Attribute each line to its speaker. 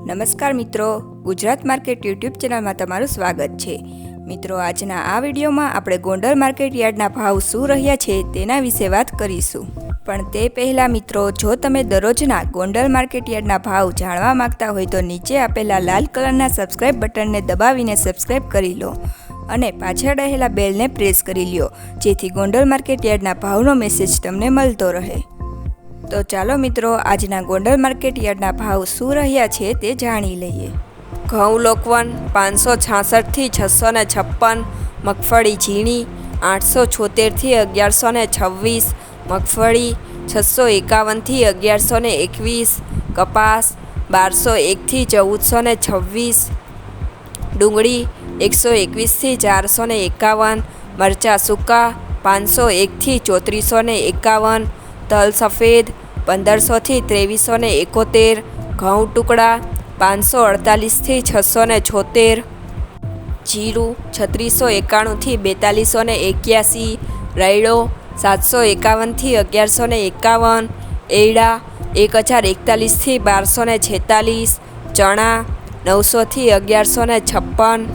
Speaker 1: નમસ્કાર મિત્રો, Gujarat market YouTube ચેનલમાં તમારું સ્વાગત છે। મિત્રો, આજના આ વિડીયોમાં આપણે ગોંડલ માર્કેટ યાર્ડના ભાવ શું રહ્યા છે તેના વિશે વાત કરીશું। પણ તે પહેલાં મિત્રો, જો તમે દરરોજના ગોંડલ માર્કેટ યાર્ડના ભાવ જાણવા માંગતા હોય તો નીચે આપેલા લાલ કલરના સબસ્ક્રાઇબ બટનને દબાવીને સબસ્ક્રાઇબ કરી લો અને પાછળ રહેલા બેલને પ્રેસ કરી લ્યો, જેથી ગોંડલ માર્કેટ યાર્ડના ભાવનો મેસેજ તમને મળતો રહે। તો ચાલો મિત્રો, આજના ગોંડલ માર્કેટ યાર્ડના ભાવ શું રહ્યા છે તે જાણી લઈએ।
Speaker 2: ઘઉં લોકવન 566 થી 656, મગફળી ઝીણી 876 થી 1126, મગફળી 651 થી 1121, કપાસ 1201 થી 1426, ડુંગળી 121 થી 451, મરચાં સૂકા 501 થી 3451, તલ સફેદ 1500 થી 2371, ઘઉં ટુકડા 548 થી 676, જીરું 3691 થી 4281, રાયડો 751 થી 1151, એરડા 1041 થી 1246, ચણા 900 થી 1156,